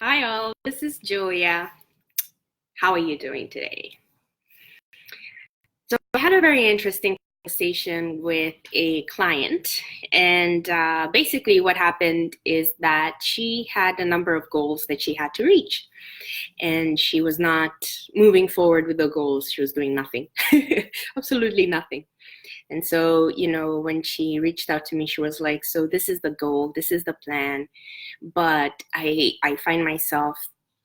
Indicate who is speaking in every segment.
Speaker 1: Hi all, this is Julia. How are you doing today? So I had a very interesting conversation with a client, and basically what happened is that she had a number of goals that she had to reach, and she was not moving forward with the goals. She was doing nothing, absolutely nothing. And so, when she reached out to me, she was like, so this is the goal, this is the plan, but I find myself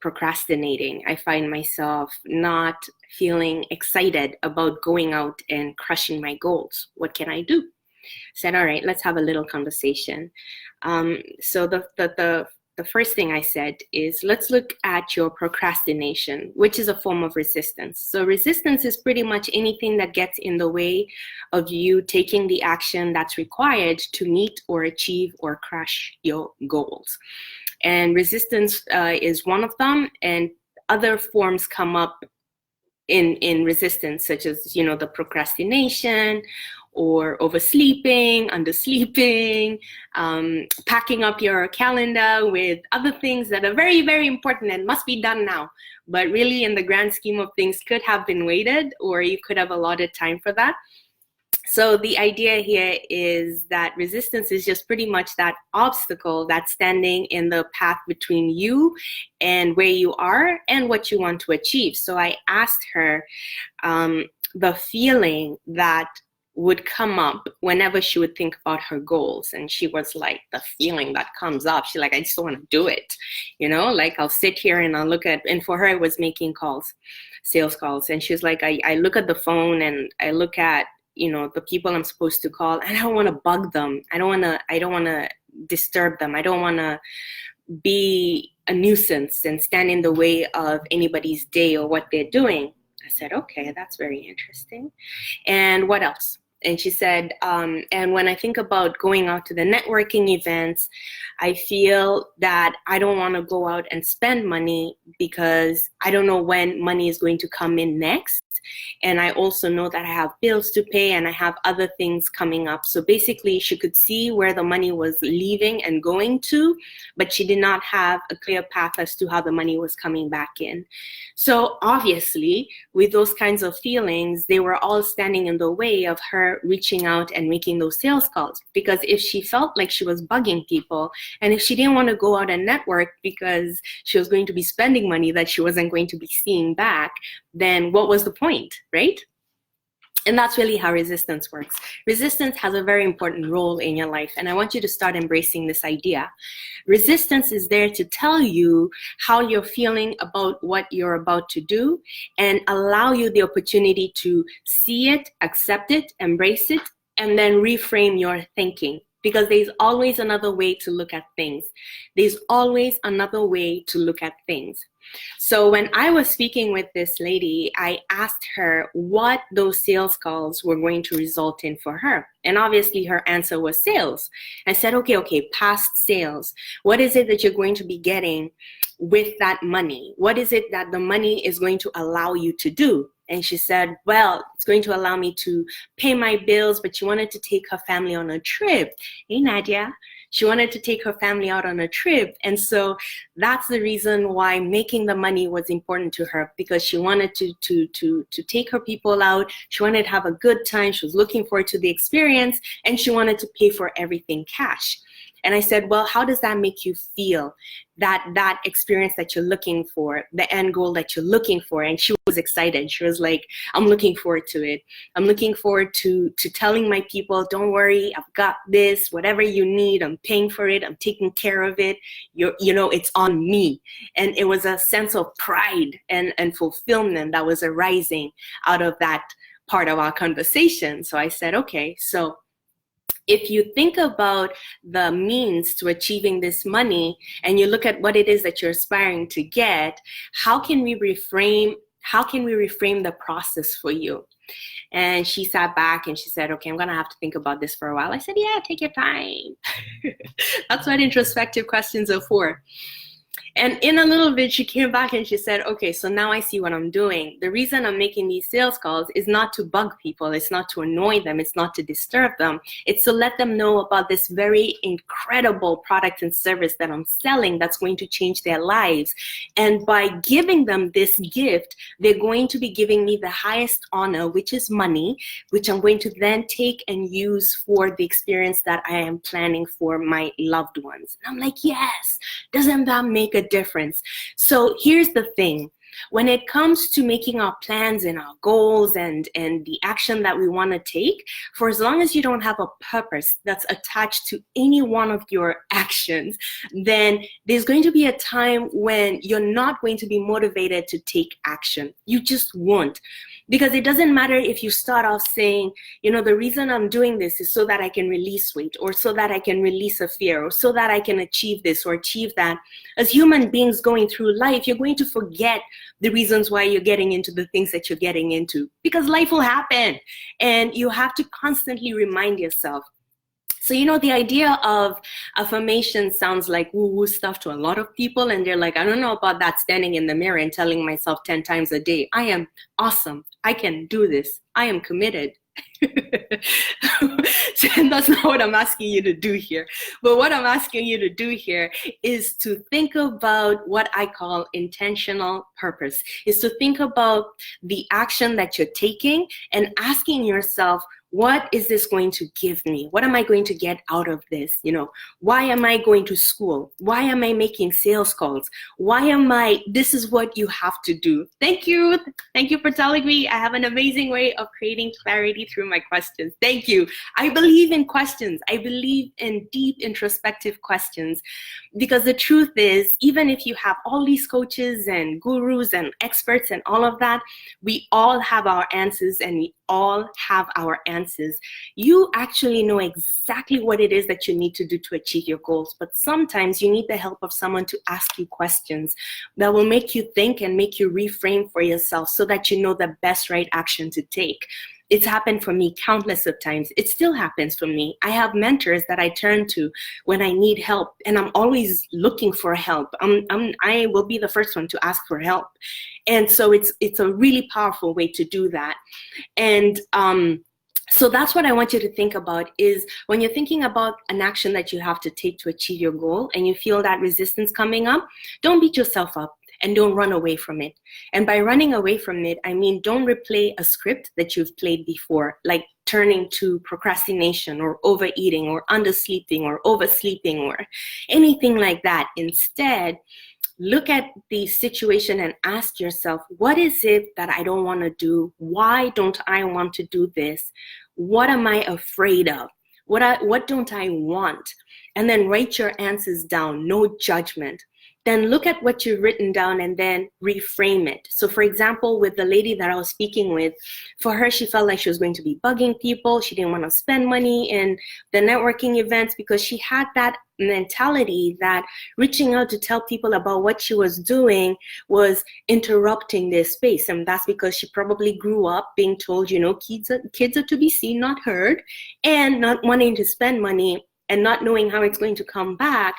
Speaker 1: procrastinating. I find myself not feeling excited about going out and crushing my goals. What can I do? I said, all right, let's have a little conversation. So the first thing I said is, let's look at your procrastination, which is a form of resistance. So resistance is pretty much anything that gets in the way of you taking the action that's required to meet or achieve or crush your goals. And resistance is one of them, and other forms come up in resistance, such as, the procrastination or oversleeping, undersleeping, packing up your calendar with other things that are very, very important and must be done now. But really, in the grand scheme of things, could have been waited, or you could have allotted time for that. So the idea here is that resistance is just pretty much that obstacle that's standing in the path between you and where you are and what you want to achieve. So I asked her the feeling that would come up whenever she would think about her goals. And she was like, the feeling that comes up, she's like, I just don't want to do it. Like I'll sit here and I'll look at, and for her, it was making calls, sales calls. And she was like, I look at the phone and I look at, the people I'm supposed to call, and I don't want to bug them. I don't want to disturb them. I don't want to be a nuisance and stand in the way of anybody's day or what they're doing. I said, okay, that's very interesting. And what else? And she said, and when I think about going out to the networking events, I feel that I don't want to go out and spend money because I don't know when money is going to come in next. And I also know that I have bills to pay and I have other things coming up. So basically, she could see where the money was leaving and going to, but she did not have a clear path as to how the money was coming back in. So obviously, with those kinds of feelings, they were all standing in the way of her reaching out and making those sales calls. Because if she felt like she was bugging people, and if she didn't want to go out and network because she was going to be spending money that she wasn't going to be seeing back, then what was the point, right? And that's really how resistance works. Resistance has a very important role in your life, and I want you to start embracing this idea. Resistance is there to tell you how you're feeling about what you're about to do and allow you the opportunity to see it, accept it, embrace it, and then reframe your thinking. Because there's always another way to look at things. There's always another way to look at things. So when I was speaking with this lady, I asked her what those sales calls were going to result in for her. And obviously her answer was sales. I said, okay, past sales. What is it that you're going to be getting with that money? What is it that the money is going to allow you to do? And she said, well, it's going to allow me to pay my bills, but she wanted to take her family on a trip. Hey, Nadia. She wanted to take her family out on a trip. And so that's the reason why making the money was important to her, because she wanted to take her people out. She wanted to have a good time. She was looking forward to the experience, and she wanted to pay for everything cash. And I said, well, how does that make you feel? That experience that you're looking for, the end goal that you're looking for. And she was excited. She was like, I'm looking forward to it. I'm looking forward to telling my people, don't worry, I've got this, whatever you need, I'm paying for it, I'm taking care of it. It's on me. And it was a sense of pride and fulfillment that was arising out of that part of our conversation. So I said, okay, so if you think about the means to achieving this money and you look at what it is that you're aspiring to get, how can we reframe the process for you? And she sat back and she said, okay, I'm going to have to think about this for a while. I said, yeah, take your time. That's what introspective questions are for. And in a little bit, she came back and she said, okay, so now I see what I'm doing. The reason I'm making these sales calls is not to bug people. It's not to annoy them. It's not to disturb them. It's to let them know about this very incredible product and service that I'm selling that's going to change their lives. And by giving them this gift, they're going to be giving me the highest honor, which is money, which I'm going to then take and use for the experience that I am planning for my loved ones. And I'm like, yes, doesn't that make a difference? So here's the thing. When it comes to making our plans and our goals and the action that we want to take, for as long as you don't have a purpose that's attached to any one of your actions, then there's going to be a time when you're not going to be motivated to take action. You just won't. Because it doesn't matter if you start off saying, you know, the reason I'm doing this is so that I can release weight, or so that I can release a fear, or so that I can achieve this or achieve that. As human beings going through life, you're going to forget the reasons why you're getting into the things that you're getting into, because life will happen and you have to constantly remind yourself. So, you know, the idea of affirmation sounds like woo-woo stuff to a lot of people, and they're like, I don't know about that, standing in the mirror and telling myself 10 times a day, I am awesome, I can do this, I am committed. And that's not what I'm asking you to do here. But what I'm asking you to do here is to think about what I call intentional purpose, is to think about the action that you're taking and asking yourself, what is this going to give me? What am I going to get out of this? You know, why am I going to school? Why am I making sales calls? This is what you have to do. Thank you. Thank you for telling me I have an amazing way of creating clarity through my questions. Thank you. I believe in questions. I believe in deep introspective questions, because the truth is, even if you have all these coaches and gurus and experts and all of that, we all have our answers, and we all have our answers. You actually know exactly what it is that you need to do to achieve your goals, but sometimes you need the help of someone to ask you questions that will make you think and make you reframe for yourself, so that you know the best right action to take. It's happened for me countless of times. It still happens for me. I have mentors that I turn to when I need help, and I'm always looking for help. I will be the first one to ask for help. And so it's a really powerful way to do that. And so that's what I want you to think about, is when you're thinking about an action that you have to take to achieve your goal and you feel that resistance coming up, don't beat yourself up. And don't run away from it. And by running away from it, I mean, don't replay a script that you've played before, like turning to procrastination or overeating or undersleeping or oversleeping or anything like that. Instead, look at the situation and ask yourself, what is it that I don't want to do? Why don't I want to do this? What am I afraid of? What don't I want? And then write your answers down, no judgment. Then look at what you've written down and then reframe it. So for example, with the lady that I was speaking with, for her, she felt like she was going to be bugging people. She didn't want to spend money in the networking events because she had that mentality that reaching out to tell people about what she was doing was interrupting their space. And that's because she probably grew up being told, you know, kids are to be seen, not heard, and not wanting to spend money and not knowing how it's going to come back.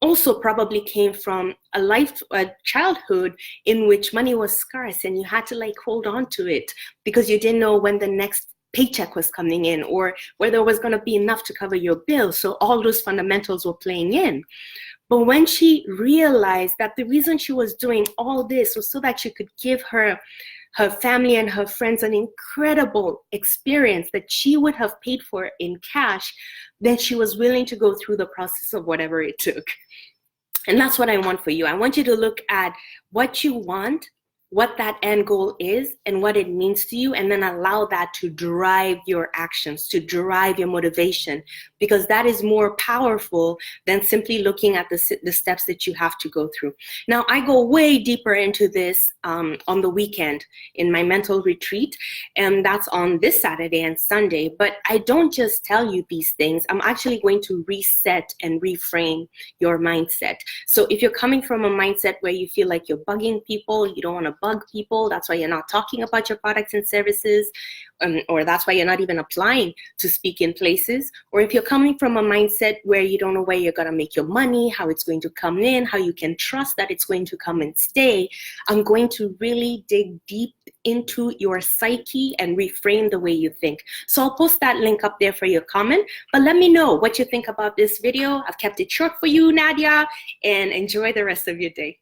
Speaker 1: Also probably came from a childhood in which money was scarce and you had to like hold on to it because you didn't know when the next paycheck was coming in or whether it was going to be enough to cover your bills. So all those fundamentals were playing in. But when she realized that the reason she was doing all this was so that she could give her family and her friends an incredible experience that she would have paid for in cash, then she was willing to go through the process of whatever it took. And that's what I want for you. I want you to look at what you want, what that end goal is, and what it means to you, and then allow that to drive your actions, to drive your motivation, because that is more powerful than simply looking at the steps that you have to go through. Now, I go way deeper into this on the weekend in my mental retreat, and that's on this Saturday and Sunday. But I don't just tell you these things. I'm actually going to reset and reframe your mindset. So if you're coming from a mindset where you feel like you're bugging people, you don't want to bug people. That's why you're not talking about your products and services, or that's why you're not even applying to speak in places. Or if you're coming from a mindset where you don't know where you're going to make your money, how it's going to come in, how you can trust that it's going to come and stay, I'm going to really dig deep into your psyche and reframe the way you think. So I'll post that link up there for your comment, but let me know what you think about this video. I've kept it short for you, Nadia, and enjoy the rest of your day.